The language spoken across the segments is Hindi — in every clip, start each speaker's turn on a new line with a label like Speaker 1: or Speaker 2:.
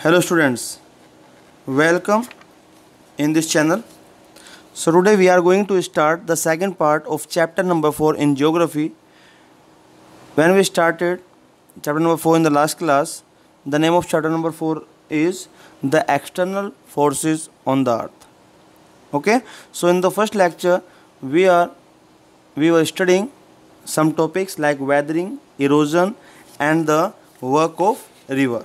Speaker 1: Hello students, welcome in this channel. So today we are going to start the second part of chapter number 4 in geography. When we started chapter number 4 in the last class, the name of chapter number 4 is the external forces on the earth. Okay, so in the first lecture we were studying some topics like weathering, erosion and the work of river.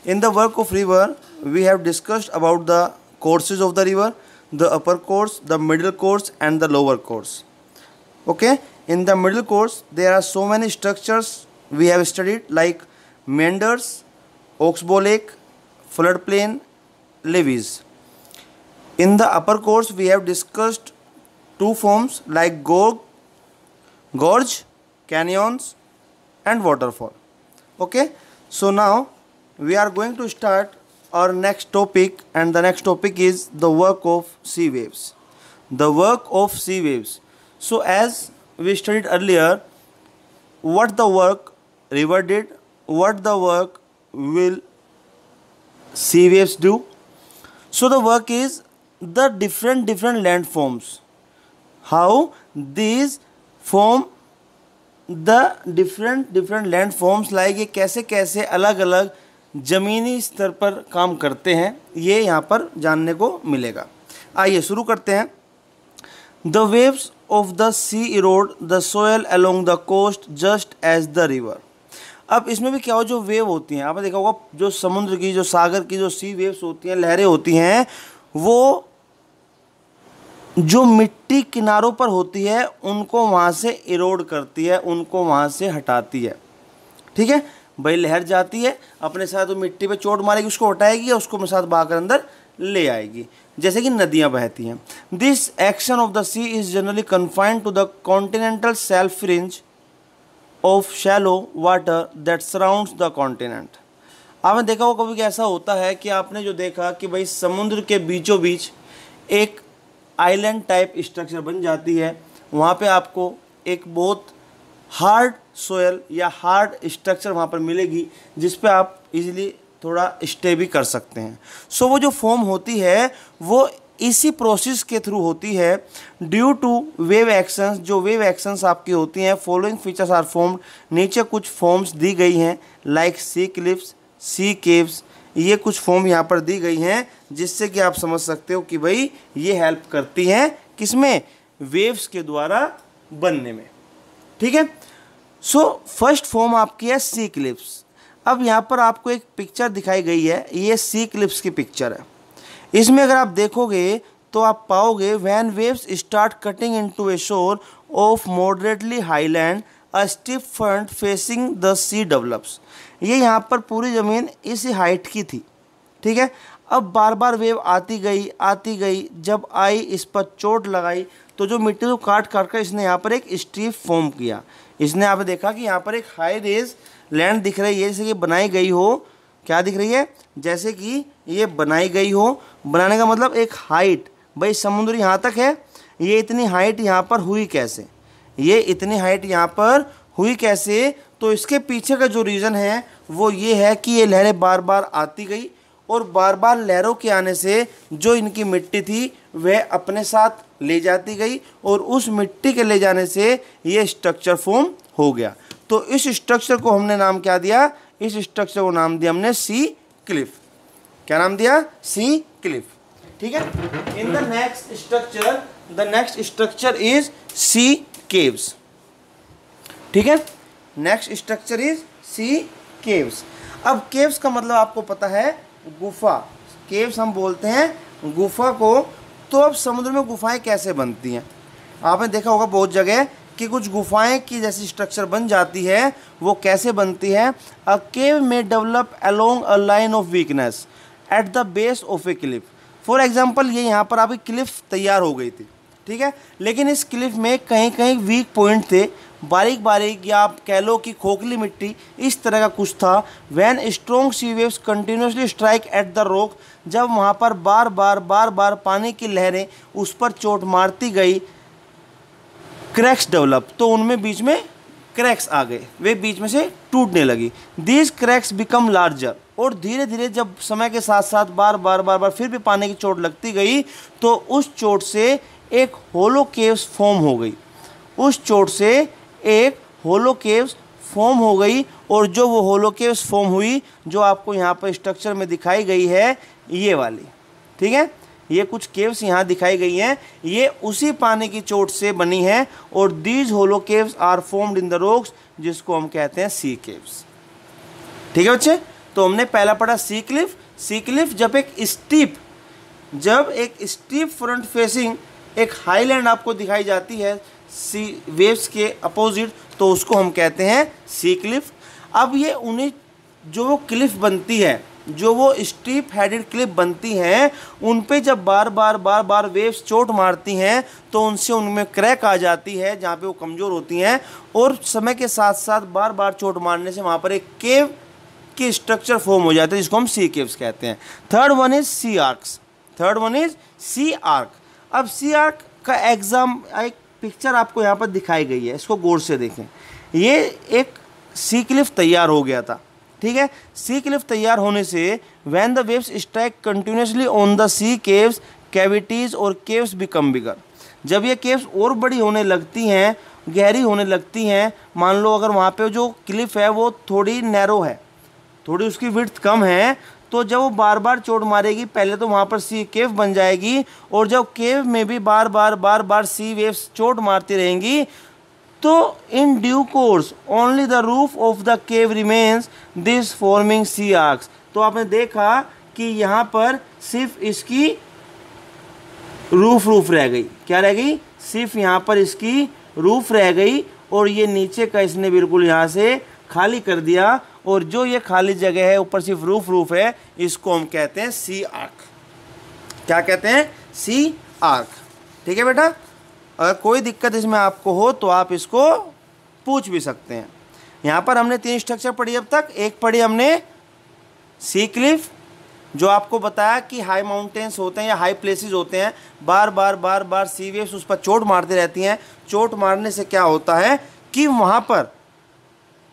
Speaker 1: In the work of river, we have discussed about the courses of the river, the upper course, the middle course and the lower course. Okay, in the middle course, there are so many structures we have studied like meanders, oxbow lake, floodplain, levees. In the upper course, we have discussed two forms like gorge, canyons and waterfall. Okay, so now we are going to start our next topic, and the next topic is the work of sea waves. The work of sea waves. So as we studied earlier, what the work river did, what the work will sea waves do. So the work is the different landforms, how these form the different landforms, like ये कैसे कैसे अलग अलग ज़मीनी स्तर पर काम करते हैं, ये यहाँ पर जानने को मिलेगा. आइए शुरू करते हैं. The waves of the sea erode the soil along the coast just as the river. अब इसमें भी क्या हो, जो वेव होती हैं, आपने देखा होगा जो समुद्र की, जो सागर की जो सी वेव्स होती हैं, लहरें होती हैं, वो जो मिट्टी किनारों पर होती है उनको वहाँ से इरोड करती है, उनको वहाँ से हटाती है. ठीक है भाई, लहर जाती है अपने साथ, वो मिट्टी पे चोट मारेगी, उसको हटाएगी और उसको साथ बहाकर अंदर ले आएगी, जैसे कि नदियाँ बहती हैं. This action of the sea is generally confined to the continental shelf fringe of shallow water that surrounds the continent. आपने देखा हो कभी ऐसा होता है कि आपने जो देखा कि भाई समुद्र के बीचों बीच एक आइलैंड टाइप स्ट्रक्चर बन जाती है, वहाँ पे आपको एक बहुत हार्ड सोयल या हार्ड स्ट्रक्चर वहाँ पर मिलेगी, जिस पे आप इजीली थोड़ा स्टे भी कर सकते हैं. सो वो जो फॉर्म होती है वो इसी प्रोसेस के थ्रू होती है, ड्यू टू वेव एक्शंस. जो वेव एक्शंस आपकी होती हैं, फॉलोइंग फीचर्स आर फॉर्म्ड. नीचे कुछ फॉर्म्स दी गई हैं लाइक सी क्लिफ्स, सी केव्स. ये कुछ फॉर्म यहाँ पर दी गई हैं जिससे कि आप समझ सकते हो कि भाई ये हेल्प करती हैं किसमें, वेव्स के द्वारा बनने में. ठीक है, सो फर्स्ट फॉर्म आपकी है सी क्लिप्स. अब यहाँ पर आपको एक पिक्चर दिखाई गई है, ये सी क्लिप्स की पिक्चर है. इसमें अगर आप देखोगे तो आप पाओगे when waves start cutting into a shore of moderately highland a steep front facing the sea develops. ये यहाँ पर पूरी ज़मीन इस हाइट की थी. ठीक है, अब बार बार वेव आती गई, जब आई इस पर चोट लगाई तो जो मिट्टी को काट कर इसने यहाँ पर एक स्ट्रीप फॉर्म किया. इसने आपने देखा कि यहाँ पर एक हाई रेज लैंड दिख रही है, जैसे कि बनाई गई हो. क्या दिख रही है, जैसे कि ये बनाई गई हो. बनाने का मतलब एक हाइट, भाई समुद्र यहाँ तक है, ये इतनी हाइट यहाँ पर हुई कैसे, ये इतनी हाइट यहाँ पर हुई कैसे. तो इसके पीछे का जो रीज़न है वो ये है कि ये लहरें बार बार आती गई और बार बार लहरों के आने से जो इनकी मिट्टी थी वह अपने साथ ले जाती गई, और उस मिट्टी के ले जाने से ये स्ट्रक्चर फॉर्म हो गया. तो इस स्ट्रक्चर को हमने नाम क्या दिया, इस स्ट्रक्चर को नाम दिया हमने सी क्लिफ. क्या नाम दिया, सी क्लिफ. ठीक है, in the next structure is sea caves. ठीक है, next structure is sea caves. अब केव्स का मतलब आपको पता है गुफा. केव्स हम बोलते हैं गुफा को. तो अब समुद्र में गुफाएं कैसे बनती हैं, आपने देखा होगा बहुत जगह कि कुछ गुफाएं की जैसी स्ट्रक्चर बन जाती है. वो कैसे बनती है, अ केव में develop along a line of weakness at the base of A Cliff. For example ये यहाँ पर आपकी क्लिफ तैयार हो गई थी. ठीक है, लेकिन इस क्लिफ में कहीं कहीं वीक पॉइंट थे, बारीक या आप कह लो कि खोखली मिट्टी, इस तरह का कुछ था. When strong sea waves continuously strike at the rock, जब वहाँ पर बार बार पानी की लहरें उस पर चोट मारती गई, क्रैक्स डेवलप, तो उनमें बीच में क्रैक्स आ गए, वे बीच में से टूटने लगी. दीज क्रैक्स बिकम लार्जर, और धीरे धीरे जब समय के साथ साथ बार बार फिर भी पानी की चोट लगती गई तो उस चोट से एक होलो केव्स फॉर्म हो गई, उस चोट से एक होलो केव्स फॉर्म हो गई। और जो वो होलो केव्स फॉर्म हुई जो आपको यहाँ पर स्ट्रक्चर में दिखाई गई है ये वाली, ठीक है, ये कुछ केव्स यहाँ दिखाई गई हैं, ये उसी पानी की चोट से बनी है। और these hollow caves are formed in the rocks, जिसको हम कहते हैं सी केव्स। ठीक है बच्चे, तो हमने पहला पढ़ा सी क्लिफ। सी क्लिफ जब एक स्टीप फ्रंट फेसिंग एक हाईलैंड आपको दिखाई जाती है सी वेव्स के अपोजिट, तो उसको हम कहते हैं सी क्लिफ। अब ये उन्हें जो वो क्लिफ बनती है, जो वो स्टीप हेडेड क्लिफ बनती हैं, उन पे जब बार बार वेव्स चोट मारती हैं तो उनसे उनमें क्रैक आ जाती है जहाँ पे वो कमज़ोर होती हैं। और समय के साथ साथ बार बार चोट मारने से वहाँ पर एक केव की स्ट्रक्चर फॉर्म हो जाता है जिसको हम सी केव्स कहते हैं। Third one is sea arches. Sea arch. अब सी आर्क का एक पिक्चर आपको यहाँ पर दिखाई गई है, इसको गौर से देखें। ये एक सी क्लिफ तैयार हो गया था, ठीक है। सी क्लिफ तैयार होने से when the waves strike continuously on the sea caves cavities और केव्स बिकम बिगर। जब ये केव्स और बड़ी होने लगती हैं, गहरी होने लगती हैं, मान लो अगर वहाँ पे जो क्लिफ है वो थोड़ी नैरो है, थोड़ी उसकी विड्थ कम है, तो जब वो बार बार चोट मारेगी पहले तो वहाँ पर सी केव बन जाएगी। और जब केव में भी बार बार सी वेव्स चोट मारती रहेंगी तो in due course only the roof of the cave remains this forming sea arches. तो आपने देखा कि यहाँ पर सिर्फ इसकी रूफ रह गई। क्या रह गई? सिर्फ यहाँ पर इसकी रूफ रह गई और ये नीचे का इसने बिल्कुल यहाँ से खाली कर दिया। और जो ये खाली जगह है ऊपर सिर्फ रूफ है, इसको हम कहते हैं सी आर्क। क्या कहते हैं? सी आर्क। ठीक है बेटा, अगर कोई दिक्कत इसमें आपको हो तो आप इसको पूछ भी सकते हैं। यहाँ पर हमने 3 स्ट्रक्चर पढ़ी अब तक। एक पढ़ी हमने सी क्लिफ, जो आपको बताया कि हाई माउंटेन्स होते हैं या हाई प्लेसेस होते हैं, बार बार सी वेव्स उस पर चोट मारती रहती हैं। चोट मारने से क्या होता है कि वहाँ पर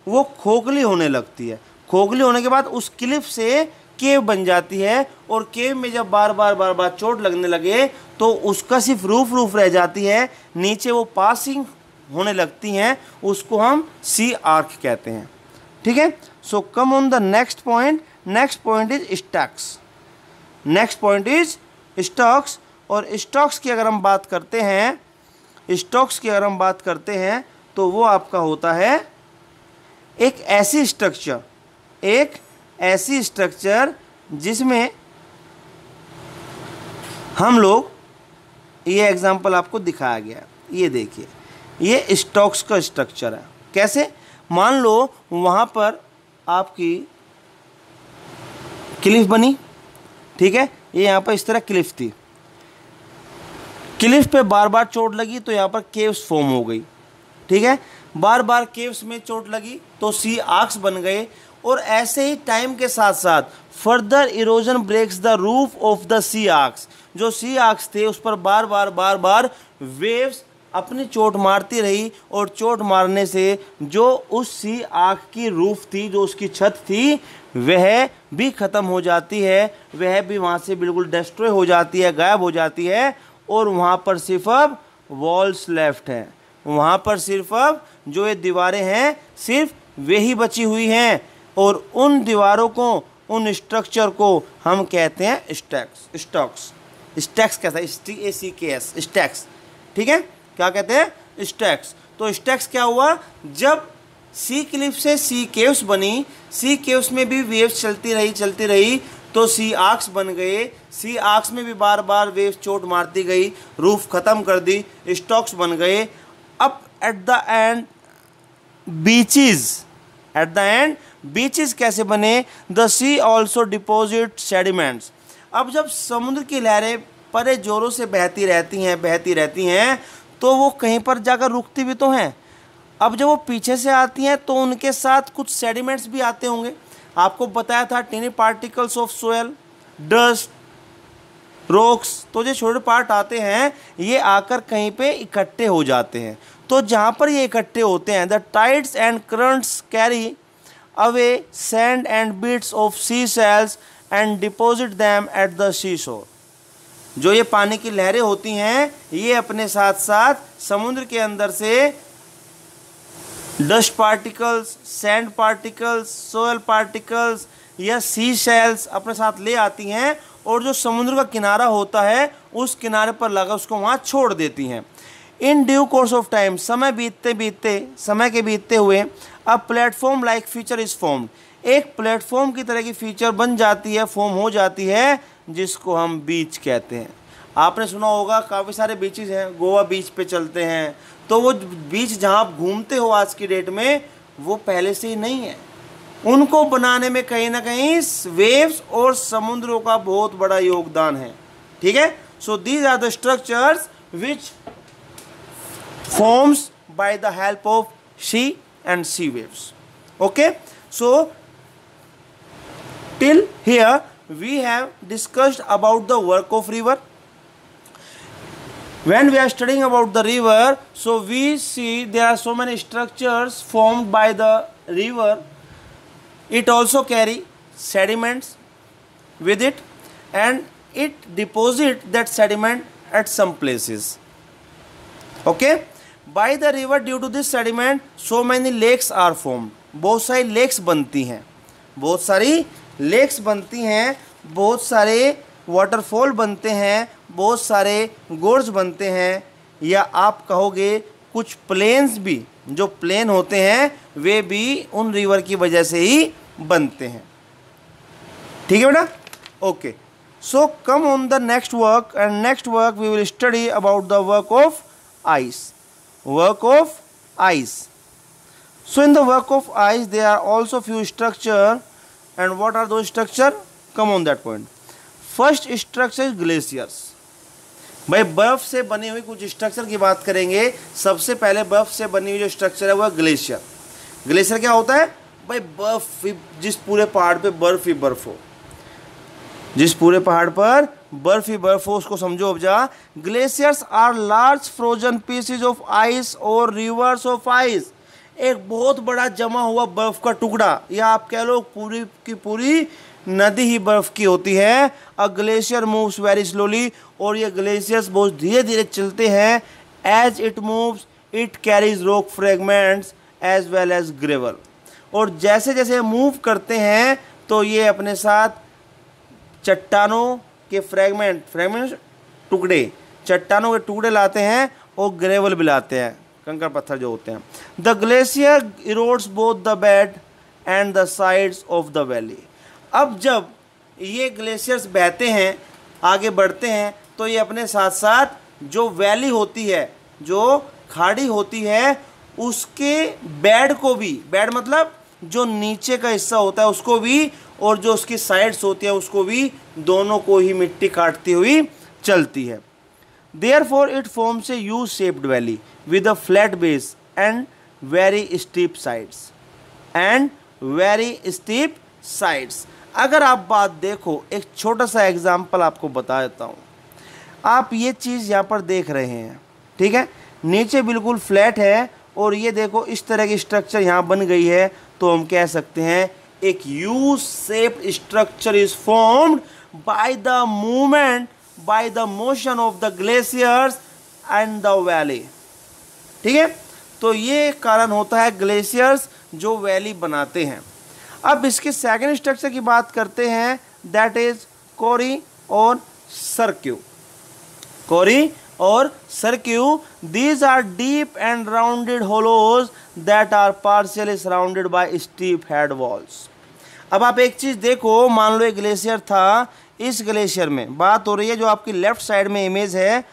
Speaker 1: वो खोखली होने लगती है। खोखली होने के बाद उस क्लिफ से केव बन जाती है और केव में जब बार बार चोट लगने लगे तो उसका सिर्फ रूफ रह जाती है, नीचे वो पासिंग होने लगती हैं, उसको हम सी आर्क कहते हैं। ठीक है, so come on the next point. Next point is stacks. Next point is stacks. और स्टॉक्स की अगर हम बात करते हैं, तो वो आपका होता है एक ऐसी स्ट्रक्चर जिसमें हम लोग, ये एग्जांपल आपको दिखाया गया है, ये देखिए, ये स्टॉक्स का स्ट्रक्चर है। कैसे? मान लो वहाँ पर आपकी क्लिफ बनी, ठीक है, ये यहाँ पर इस तरह क्लिफ थी, क्लिफ पे बार बार चोट लगी तो यहाँ पर केव्स फॉर्म हो गई। ठीक है, बार बार केव्स में चोट लगी तो सी आर्क्स बन गए। और ऐसे ही टाइम के साथ साथ further erosion breaks the roof of the sea arches. जो सी आर्क्स थे उस पर बार बार वेव्स अपनी चोट मारती रही और चोट मारने से जो उस सी आर्क की रूफ थी, जो उसकी छत थी, वह भी ख़त्म हो जाती है, वह भी वहाँ से बिल्कुल डिस्ट्रॉय हो जाती है, गायब हो जाती है। और वहाँ पर सिर्फ अब वॉल्स लेफ्ट हैं, वहाँ पर सिर्फ अब जो ये दीवारें हैं सिर्फ वही बची हुई हैं। और उन दीवारों को, उन स्ट्रक्चर को हम कहते हैं स्टॉक्स। स्टैक्स कैसा? STACKS, stacks. ठीक है, क्या कहते हैं? स्टैक्स। तो स्टैक्स क्या हुआ? जब सी क्लिफ से सी केव्स बनी, सी केव्स में भी वेव्स चलती रही तो सी आर्क्स बन गए। सी आर्क्स में भी बार बार वेव्स चोट मारती गई, रूफ ख़त्म कर दी, स्टॉक्स बन गए। अब एट द एंड बीचेस कैसे बने? The sea also deposit sediments. अब जब समुद्र की लहरें बड़े जोरों से बहती रहती हैं तो वो कहीं पर जाकर रुकती भी तो हैं। अब जब वो पीछे से आती हैं तो उनके साथ कुछ सेडिमेंट्स भी आते होंगे। आपको बताया था टिनी particles of soil, dust, rocks, तो जो छोटे पार्ट आते हैं ये आकर कहीं पे इकट्ठे हो जाते हैं। तो जहाँ पर ये इकट्ठे होते हैं, the tides and currents carry away sand and bits of seashells and deposit them at the seashore. जो ये पानी की लहरें होती हैं ये अपने साथ साथ समुद्र के अंदर से dust particles, sand particles, soil particles या सी शेल्स अपने साथ ले आती हैं और जो समुद्र का किनारा होता है उस किनारे पर लगा उसको वहाँ छोड़ देती हैं। इन ड्यू कोर्स ऑफ टाइम, समय के बीतते हुए a platform like feature is formed, एक प्लेटफॉर्म की तरह की फीचर बन जाती है, फॉर्म हो जाती है, जिसको हम बीच कहते हैं। आपने सुना होगा काफ़ी सारे बीचेस हैं, गोवा बीच पे चलते हैं, तो वो बीच जहाँ आप घूमते हो आज की डेट में वो पहले से ही नहीं है, उनको बनाने में कहीं ना कहीं वेव्स और समुद्रों का बहुत बड़ा योगदान है। ठीक है, so these are the structures which forms by the help of sea and sea waves. Okay, so till here we have discussed about the work of river. When we are studying about the river, so we see there are so many structures formed by the river. It also carry sediments with it and it deposit that sediment at some places. Okay, by the river due to this sediment so many lakes are formed. बहुत सारी lakes बनती हैं, बहुत सारी लेक्स बनती हैं, बहुत सारे वाटरफॉल बनते हैं, बहुत सारे गोर्ज बनते हैं, या आप कहोगे कुछ प्लेन्स भी, जो प्लेन होते हैं वे भी उन रिवर की वजह से ही बनते हैं। ठीक है बेटा, okay. So come on the next work, and next work we will study about the work of ice. Work of ice, so in the work of ice there are also few structure. And what are those structure? Come on that point. First structure is glaciers. भाई बर्फ से बनी हुई कुछ स्ट्रक्चर की बात करेंगे। सबसे पहले बर्फ से बनी हुई जो स्ट्रक्चर है वो है ग्लेशियर। ग्लेशियर क्या होता है भाई? बर्फ, जिस पूरे पहाड़ पे बर्फ ही बर्फ हो, जिस पूरे पहाड़ पर बर्फ ही बर्फ हो उसको समझो। अब जा, glaciers are large frozen pieces of ice or rivers of ice, एक बहुत बड़ा जमा हुआ बर्फ का टुकड़ा, या आप कह लो पूरी की पूरी नदी ही बर्फ की होती है। A glacier moves very slowly, और ये ग्लेशियर्स बहुत धीरे धीरे चलते हैं। As it moves it carries rock fragments as well as gravel, और जैसे जैसे मूव करते हैं तो ये अपने साथ चट्टानों के फ्रेगमेंट टुकड़े, चट्टानों के टुकड़े लाते हैं और ग्रेवल भी लाते हैं, कंकड़ पत्थर जो होते हैं। The glacier erodes both the bed and the sides of the valley. अब जब ये ग्लेशियर्स बहते हैं, आगे बढ़ते हैं, तो ये अपने साथ साथ जो वैली होती है, जो खाड़ी होती है, उसके बेड को भी, बेड मतलब जो नीचे का हिस्सा होता है उसको भी, और जो उसकी साइड्स होती है उसको भी, दोनों को ही मिट्टी काटती हुई चलती है। Therefore it forms a U-shaped valley with a flat base and very steep sides. अगर आप बात देखो, एक छोटा सा एग्जाम्पल आपको बता देता हूँ। आप ये चीज़ यहाँ पर देख रहे हैं, ठीक है, नीचे बिल्कुल फ्लैट है, और ये देखो इस तरह की स्ट्रक्चर यहाँ बन गई है, तो हम कह सकते हैं एक U-shaped structure is formed by the movement, by the motion of the glaciers and the valley. ठीक है, तो ये कारण होता है ग्लेशियर्स जो वैली बनाते हैं। अब इसके सेकंड स्ट्रक्चर की बात करते हैं, दैट इज कोरी और सर्क्यू। कोरी और सर्क्यू, these are deep and rounded hollows that are partially surrounded by steep head walls. अब आप एक चीज़ देखो, मान लो एक ग्लेशियर था, इस ग्लेशियर में बात हो रही है, जो आपकी लेफ़्ट साइड में इमेज है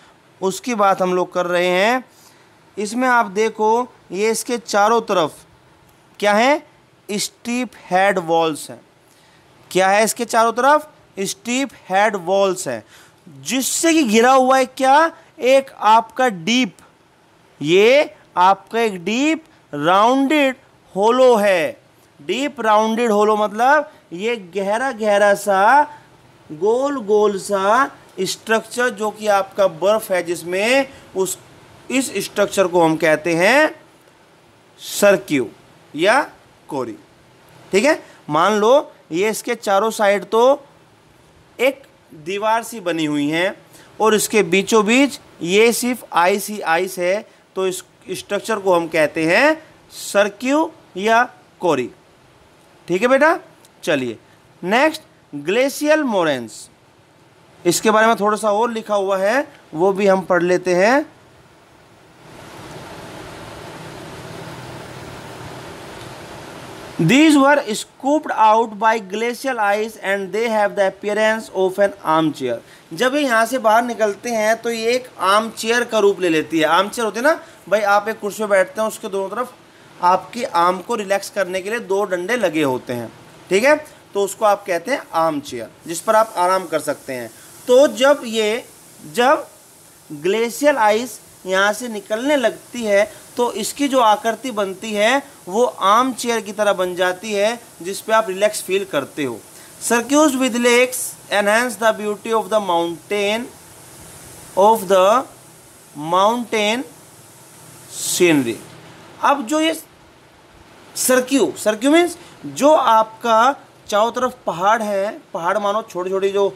Speaker 1: उसकी बात हम लोग कर रहे हैं। इसमें आप देखो ये इसके चारों तरफ क्या है? स्टीप हेड वॉल्स हैं। क्या है इसके चारों तरफ? स्टीप हेड वॉल्स हैं, जिससे कि घिरा हुआ है क्या? एक आपका डीप, ये आपका एक डीप राउंडेड होलो है। डीप राउंडेड होलो मतलब ये गहरा गहरा सा, गोल गोल सा स्ट्रक्चर जो कि आपका बर्फ है, जिसमें इस स्ट्रक्चर को हम कहते हैं सर्क्यू या कोरी। ठीक है। मान लो ये इसके चारों साइड तो एक दीवार सी बनी हुई है और इसके बीचों बीच ये सिर्फ आइस ही आइस है, तो इस स्ट्रक्चर को हम कहते हैं सर्क्यू या कोरी। ठीक है बेटा, चलिए नेक्स्ट ग्लेशियल मोरेन्स, इसके बारे में थोड़ा सा और लिखा हुआ है, वो भी हम पढ़ लेते हैं। These were scooped out by glacial ice and they have the appearance of an armchair। जब ये यहाँ से बाहर निकलते हैं तो ये एक आर्म चेयर का रूप ले लेती है। आर्म चेयर होती है ना भाई, आप एक कुर्सी पे बैठते हैं, उसके दोनों तरफ आपकी आर्म को रिलैक्स करने के लिए दो डंडे लगे होते हैं, ठीक है, तो उसको आप कहते हैं आर्म चेयर, जिस पर आप आराम कर सकते हैं। तो जब ग्लेशियल आइस यहाँ से निकलने लगती है तो इसकी जो आकृति बनती है वो आर्म चेयर की तरह बन जाती है, जिस पे आप रिलैक्स फील करते हो। Cirques with lakes enhance the beauty of the mountain scenery. अब जो ये सर्क्यू मीन्स जो आपका चारों तरफ पहाड़ है, पहाड़ मानो छोटी छोटी जो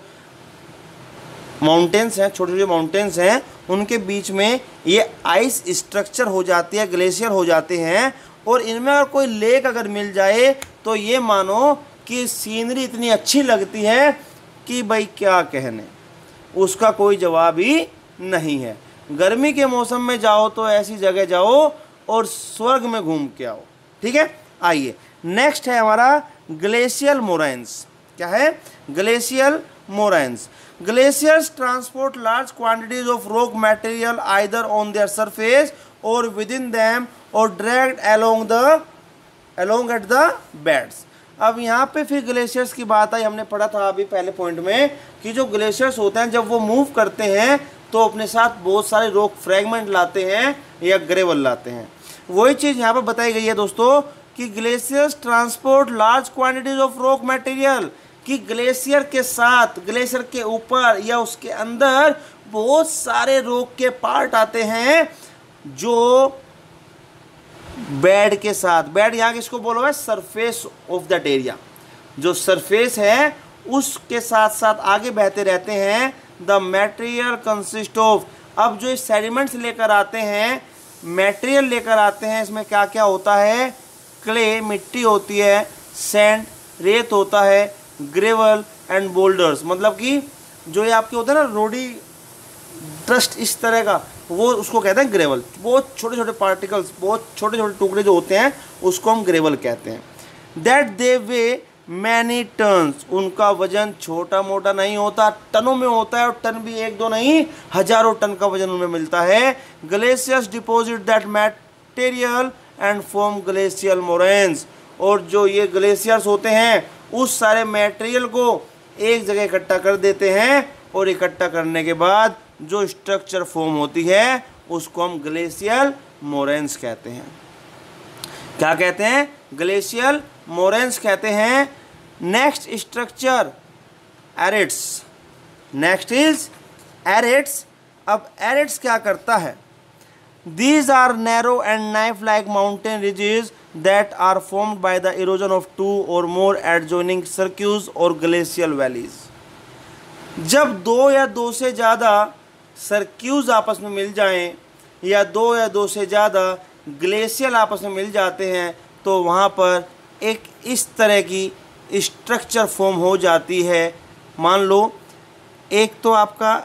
Speaker 1: माउंटेन्स हैं, छोटे छोटे माउंटेन्स हैं, उनके बीच में ये आइस स्ट्रक्चर हो जाती है, ग्लेशियर हो जाते हैं, और इनमें अगर कोई लेक अगर मिल जाए तो ये मानो कि सीनरी इतनी अच्छी लगती है कि भाई क्या कहने, उसका कोई जवाब ही नहीं है। गर्मी के मौसम में जाओ तो ऐसी जगह जाओ और स्वर्ग में घूम के आओ। ठीक है, आइए नेक्स्ट है हमारा ग्लेशियल मोरेन्स। क्या है? Glacial moraines. Glaciers transport large quantities of rock material either on their surface or within them or dragged along at the beds। अब यहाँ पे फिर ग्लेशियर्स की बात आई, हमने पढ़ा था अभी पहले पॉइंट में कि जो ग्लेशियर्स होते हैं जब वो मूव करते हैं तो अपने साथ बहुत सारे रॉक फ्रैगमेंट लाते हैं या ग्रेवल लाते हैं। वही चीज़ यहाँ पर बताई गई है दोस्तों कि glaciers transport large quantities of rock material, कि ग्लेशियर के साथ, ग्लेशियर के ऊपर या उसके अंदर बहुत सारे रॉक के पार्ट आते हैं जो बेड के साथ, बेड यहाँ किसको बोला है? सरफेस ऑफ दैट एरिया, जो सरफेस है उसके साथ साथ आगे बहते रहते हैं। द मटेरियल कंसिस्ट ऑफ, अब जो सेडिमेंट्स लेकर आते हैं, मटेरियल लेकर आते हैं, इसमें क्या क्या होता है? क्ले मिट्टी होती है, सैंड रेत होता है, ग्रेवल एंड बोल्डर्स, मतलब कि जो ये आपके होते हैं ना रोडी डस्ट इस तरह का, वो उसको कहते हैं ग्रेवल। बहुत छोटे छोटे पार्टिकल्स, बहुत छोटे छोटे टुकड़े जो होते हैं उसको हम ग्रेवल कहते हैं। That they weigh many tons, उनका वजन छोटा मोटा नहीं होता, टनों में होता है, और टन भी एक दो नहीं, हजारों टन का वजन उनमें मिलता है। Glaciers deposit that material and form glacial moraines, और जो ये ग्लेशियर्स होते हैं उस सारे मटेरियल को एक जगह इकट्ठा कर देते हैं, और इकट्ठा करने के बाद जो स्ट्रक्चर फॉर्म होती है उसको हम ग्लेशियल मोरेन्स कहते हैं। क्या कहते हैं? ग्लेशियल मोरेन्स कहते हैं। Next structure aretes. Next is aretes. अब एरिड्स क्या करता है? These are narrow and knife-like mountain ridges that are formed by the erosion of two or more adjoining cirques or glacial valleys। जब दो या दो से ज़्यादा सर्क्यूज आपस में मिल जाएं या दो से ज़्यादा ग्लेशियल आपस में मिल जाते हैं तो वहाँ पर एक इस तरह की स्ट्रक्चर फॉर्म हो जाती है। मान लो एक तो आपका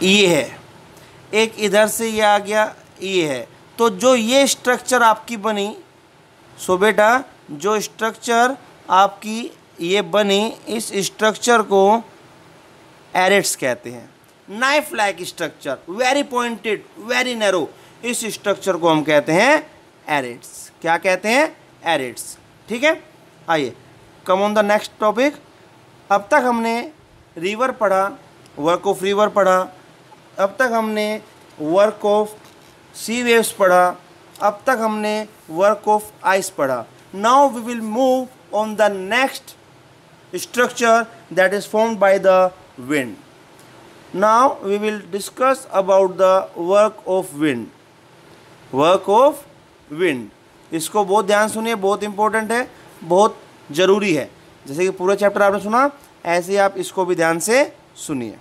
Speaker 1: ये है, एक इधर से ये आ गया, ये है, तो जो ये स्ट्रक्चर आपकी बनी, सो बेटा जो स्ट्रक्चर आपकी ये बनी, इस स्ट्रक्चर को एरिड्स कहते हैं। Knife like structure, very pointed, very narrow, इस स्ट्रक्चर को हम कहते हैं एरिड्स। क्या कहते हैं? एरिड्स। ठीक है, आइए कम ऑन द नेक्स्ट टॉपिक। अब तक हमने रिवर पढ़ा, वर्क ऑफ रिवर पढ़ा, अब तक हमने वर्क ऑफ सी वेव्स पढ़ा, अब तक हमने वर्क ऑफ आइस पढ़ा। Now we will move on the next structure that is formed by the wind. Now we will discuss about the work of wind. Work of wind. इसको बहुत ध्यान सुनिए, बहुत इंपॉर्टेंट है, बहुत ज़रूरी है। जैसे कि पूरा चैप्टर आपने सुना, ऐसे ही आप इसको भी ध्यान से सुनिए।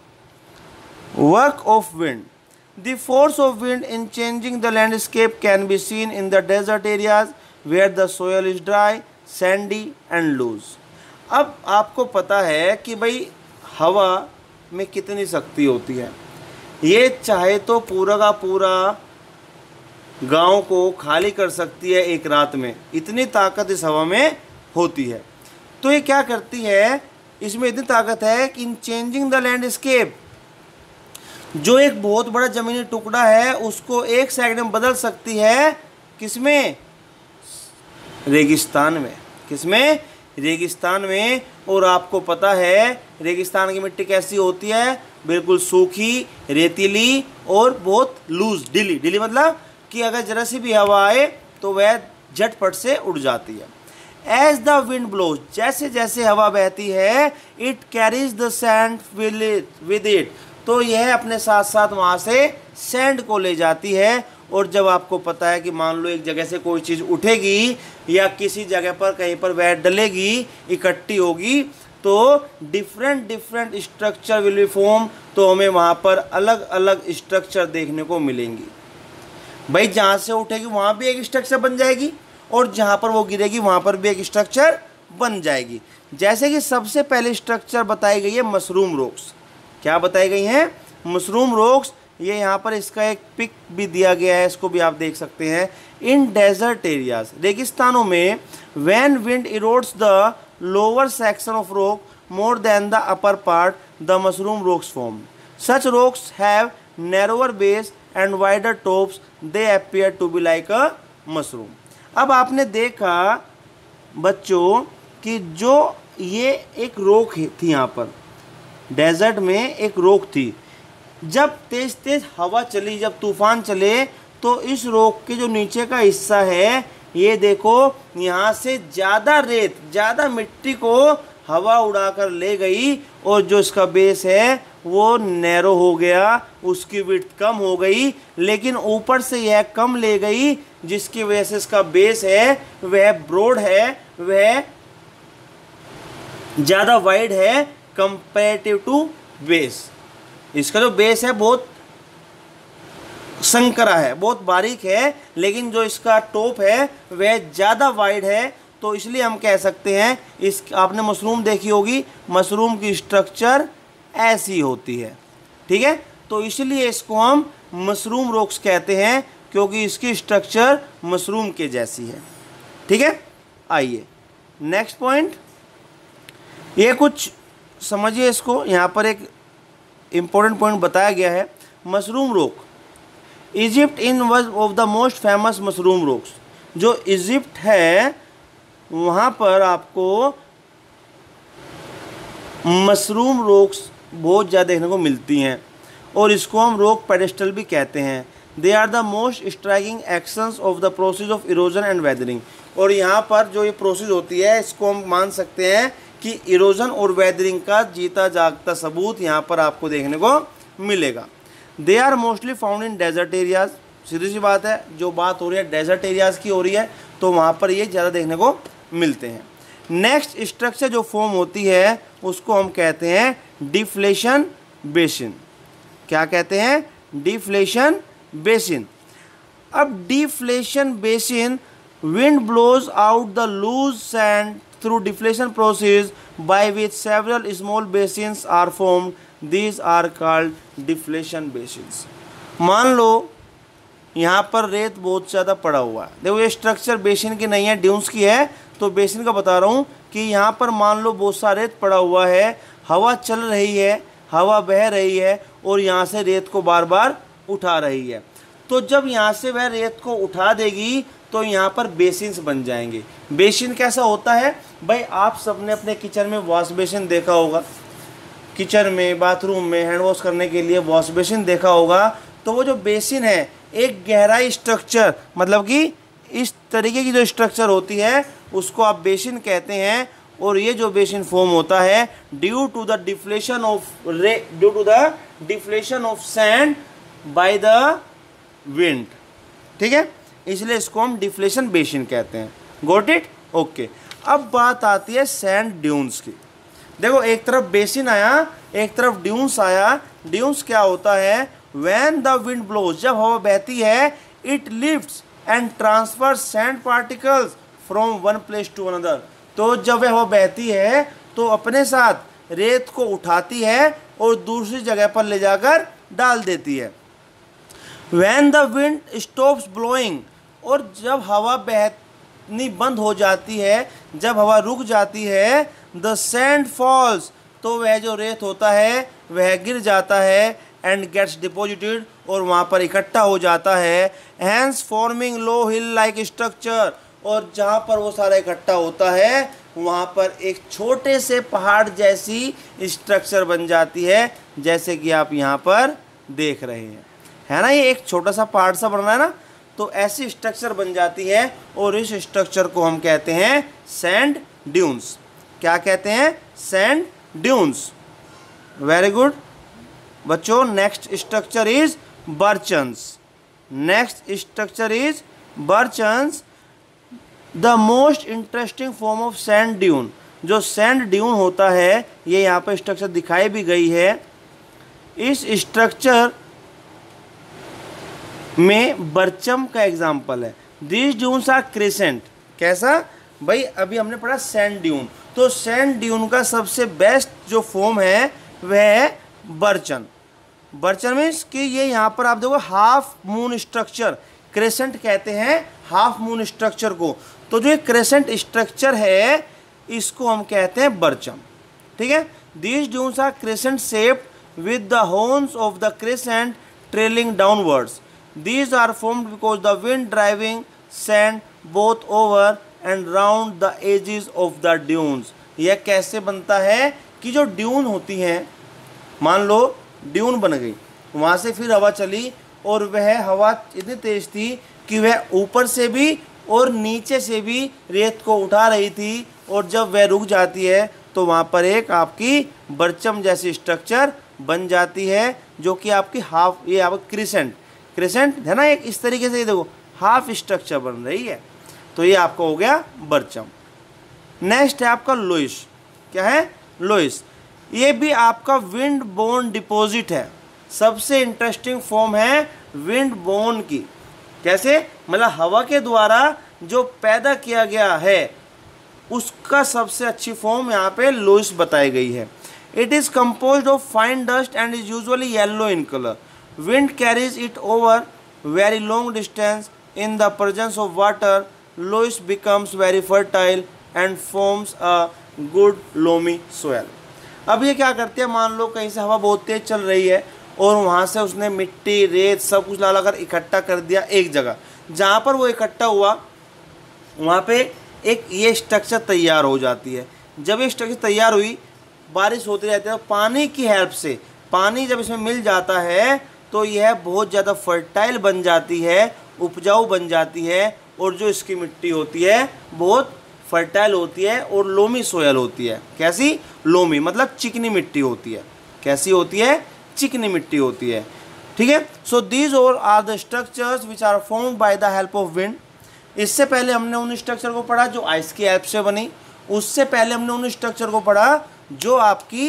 Speaker 1: Work of wind. The force of wind in changing the landscape can be seen in the desert areas where the soil is dry, sandy and loose. अब आपको पता है कि भाई हवा में कितनी शक्ति होती है। ये चाहे तो पूरा का पूरा गांव को खाली कर सकती है एक रात में, इतनी ताकत इस हवा में होती है। तो ये क्या करती है, इसमें इतनी ताकत है कि इन चेंजिंग द लैंडस्केप, जो एक बहुत बड़ा ज़मीनी टुकड़ा है उसको एक सेकंड में बदल सकती है। किसमें? रेगिस्तान में। किसमें? रेगिस्तान में। और आपको पता है रेगिस्तान की मिट्टी कैसी होती है? बिल्कुल सूखी, रेतीली और बहुत लूज, ढीली। ढीली मतलब कि अगर जरा सी भी हवा आए तो वह झटपट से उड़ जाती है। एज द विंड ब्लोज, जैसे जैसे हवा बहती है, it carries the sand with it, तो यह अपने साथ साथ वहाँ से सैंड को ले जाती है। और जब आपको पता है कि मान लो एक जगह से कोई चीज़ उठेगी या किसी जगह पर कहीं पर वह डलेगी, इकट्ठी होगी, तो different structure will be form, तो हमें वहाँ पर अलग अलग स्ट्रक्चर देखने को मिलेंगी। भाई जहाँ से उठेगी वहाँ भी एक स्ट्रक्चर बन जाएगी और जहाँ पर वो गिरेगी वहाँ पर भी एक स्ट्रक्चर बन जाएगी। जैसे कि सबसे पहले स्ट्रक्चर बताई गई है मशरूम रॉक्स। क्या बताई गई हैं? Mushroom rocks. ये यहाँ पर इसका एक पिक भी दिया गया है, इसको भी आप देख सकते हैं। इन डेजर्ट एरियाज, रेगिस्तानों में, when wind erodes the lower section of rock more than the upper part, the mushroom rocks form. Such rocks have narrower base and wider tops, they appear to be like a mushroom. अब आपने देखा बच्चों कि जो ये एक रॉक थी, यहाँ पर डेजर्ट में एक रॉक थी, जब तेज तेज हवा चली, जब तूफान चले, तो इस रॉक के जो नीचे का हिस्सा है, ये देखो यहाँ से ज़्यादा रेत, ज़्यादा मिट्टी को हवा उड़ाकर ले गई और जो इसका बेस है वो नैरो हो गया, उसकी विड्थ कम हो गई। लेकिन ऊपर से यह कम ले गई, जिसकी वजह से इसका बेस है वह ब्रॉड है, वह ज़्यादा वाइड है कंपैरेटिव टू बेस। इसका जो बेस है बहुत संकरा है, बहुत बारीक है, लेकिन जो इसका टॉप है वह ज़्यादा वाइड है। तो इसलिए हम कह सकते हैं, इस आपने मशरूम देखी होगी, मशरूम की स्ट्रक्चर ऐसी होती है। ठीक है, तो इसलिए इसको हम मशरूम रॉक्स कहते हैं, क्योंकि इसकी स्ट्रक्चर मशरूम के जैसी है। ठीक है, आइए नेक्स्ट पॉइंट, ये कुछ समझिए इसको। यहाँ पर एक इम्पोर्टेंट पॉइंट बताया गया है। Mushroom rock, Egypt in was of the most famous mushroom rocks. जो इजिप्ट है वहाँ पर आपको मशरूम रॉक्स बहुत ज़्यादा देखने को मिलती हैं और इसको हम रॉक पेडेस्टल भी कहते हैं। They are the most striking actions of the process of erosion and weathering. और यहाँ पर जो ये प्रोसेस होती है, इसको हम मान सकते हैं कि इरोजन और वेदरिंग का जीता जागता सबूत यहाँ पर आपको देखने को मिलेगा। They are mostly found in desert areas. सीधी सी बात है, जो बात हो रही है डेजर्ट एरियाज़ की हो रही है, तो वहाँ पर ये ज़्यादा देखने को मिलते हैं। नेक्स्ट स्ट्रक्चर जो फॉर्म होती है उसको हम कहते हैं डिफ्लेशन बेसिन। क्या कहते हैं? Deflation basin. अब deflation basin, wind blows out the loose sand through deflation process by which several small basins are formed. These are called deflation basins. मान लो यहाँ पर रेत बहुत ज़्यादा पड़ा हुआ है। देखो ये स्ट्रक्चर बेसिन की नहीं है, ड्यून्स की है, तो बेसिन का बता रहा हूँ कि यहाँ पर मान लो बहुत सा रेत पड़ा हुआ है, हवा चल रही है, हवा बह रही है और यहाँ से रेत को बार बार उठा रही है। तो जब यहाँ से वह रेत को उठा देगी तो यहाँ पर बेसिन्स बन जाएंगे। बेसिन कैसा होता है भाई? आप सबने अपने किचन में वॉश बेसिन देखा होगा, किचन में, बाथरूम में हैंड वॉश करने के लिए वॉश बेसिन देखा होगा। तो वो जो बेसिन है एक गहराई स्ट्रक्चर, मतलब कि इस तरीके की जो स्ट्रक्चर होती है उसको आप बेसिन कहते हैं। और ये जो बेसिन फॉर्म होता है due to the deflation of sand by the wind. ठीक है, इसलिए इसको हम डिफ्लेशन बेसिन कहते हैं। Got it? ओके। अब बात आती है सैंड ड्यून्स की। देखो एक तरफ बेसिन आया, एक तरफ ड्यून्स आया। ड्यून्स क्या होता है? व्हेन द विंड ब्लोज, जब हवा बहती है, it lifts and transfer sand particles from one place to another. तो जब वह हवा बहती है तो अपने साथ रेत को उठाती है और दूसरी जगह पर ले जाकर डाल देती है। When the wind stops blowing, और जब हवा बहनी बंद हो जाती है, जब हवा रुक जाती है, द सैंड फॉल्स, तो वह जो रेत होता है वह गिर जाता है एंड गेट्स डिपॉजिटेड, और वहाँ पर इकट्ठा हो जाता है। हैंस फॉर्मिंग लो हिल लाइक स्ट्रक्चर, और जहाँ पर वो सारा इकट्ठा होता है वहाँ पर एक छोटे से पहाड़ जैसी स्ट्रक्चर बन जाती है, जैसे कि आप यहाँ पर देख रहे हैं, है ना। ये एक छोटा सा पहाड़ सा बन रहा है ना, तो ऐसी स्ट्रक्चर बन जाती है और इस स्ट्रक्चर को हम कहते हैं सैंड ड्यून्स। क्या कहते हैं? Sand dunes. वेरी गुड बच्चों। Next structure is barchans. Next structure is barchans, the most interesting form of sand dune. जो सैंड ड्यून होता है, ये यहाँ पर स्ट्रक्चर दिखाई भी गई है। इस स्ट्रक्चर में बर्चम का एग्जाम्पल है। This dunes are crescent. कैसा भाई? अभी हमने पढ़ा सैंड ड्यून, तो सैंड ड्यून का सबसे बेस्ट जो फॉर्म है वह है बर्चन। बर्चन मीन्स कि ये यहाँ पर आप देखो हाफ मून स्ट्रक्चर, क्रेसेंट कहते हैं हाफ मून स्ट्रक्चर को। तो जो ये क्रेसेंट स्ट्रक्चर है इसको हम कहते हैं बर्चम। ठीक है। These dunes are crescent shaped with the horns of the crescent trailing downwards. These are formed because the wind driving sand both over and round the edges of the dunes। यह कैसे बनता है कि जो ड्यून होती हैं, मान लो ड्यून बन गई, वहाँ से फिर हवा चली और वह हवा इतनी तेज थी कि वह ऊपर से भी और नीचे से भी रेत को उठा रही थी, और जब वह रुक जाती है तो वहाँ पर एक आपकी बर्चम जैसी स्ट्रक्चर बन जाती है, जो कि आपकी हाफ, ये आपका क्रिसेंट है ना, एक इस तरीके से ये देखो हाफ स्ट्रक्चर बन रही है। तो ये आपका हो गया बर्चम। नेक्स्ट है आपका लोइस। क्या है? लोइस। ये भी आपका विंड बोर्न डिपॉजिट है। सबसे इंटरेस्टिंग फॉर्म है विंड बोर्न की। कैसे? मतलब हवा के द्वारा जो पैदा किया गया है उसका सबसे अच्छी फॉर्म यहाँ पे लोइस बताई गई है। It is composed of fine dust and is usually yellow in colour. Wind carries it over very long distance. In the presence of water, loess becomes very fertile and forms a good loamy soil। अब ये क्या करते हैं? मान लो कहीं से हवा बहुत तेज चल रही है और वहाँ से उसने मिट्टी, रेत सब कुछ ला कर इकट्ठा कर दिया एक जगह। जहाँ पर वो इकट्ठा हुआ वहाँ पे एक ये स्ट्रक्चर तैयार हो जाती है। जब ये स्ट्रक्चर तैयार हुई, बारिश होती रहती है, पानी की हेल्प से, पानी जब इसमें मिल जाता है तो यह बहुत ज़्यादा फर्टाइल बन जाती है, उपजाऊ बन जाती है, और जो इसकी मिट्टी होती है बहुत फर्टाइल होती है और लोमी सोयल होती है। कैसी? लोमी मतलब चिकनी मिट्टी होती है। कैसी होती है? चिकनी मिट्टी होती है। ठीक है। सो दीज और are the structures which are formed by the help of wind. इससे पहले हमने उन स्ट्रक्चर को पढ़ा जो आइस की हेल्प से बनी। उससे पहले हमने उन स्ट्रक्चर को पढ़ा जो आपकी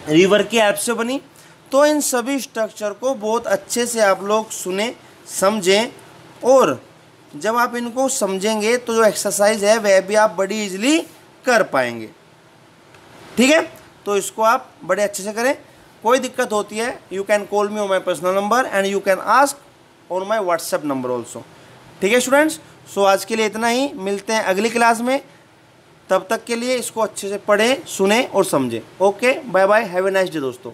Speaker 1: रिवर की हेल्प से बनी। तो इन सभी स्ट्रक्चर को बहुत अच्छे से आप लोग सुने, समझें, और जब आप इनको समझेंगे तो जो एक्सरसाइज है वह भी आप बड़ी इजीली कर पाएंगे। ठीक है। तो इसको आप बड़े अच्छे से करें। कोई दिक्कत होती है, you can call me on my personal number and you can ask on my WhatsApp number also. ठीक है स्टूडेंट्स। सो आज के लिए इतना ही, मिलते हैं अगली क्लास में। तब तक के लिए इसको अच्छे से पढ़ें, सुने और समझें। Okay, bye bye, have a nice day दोस्तों।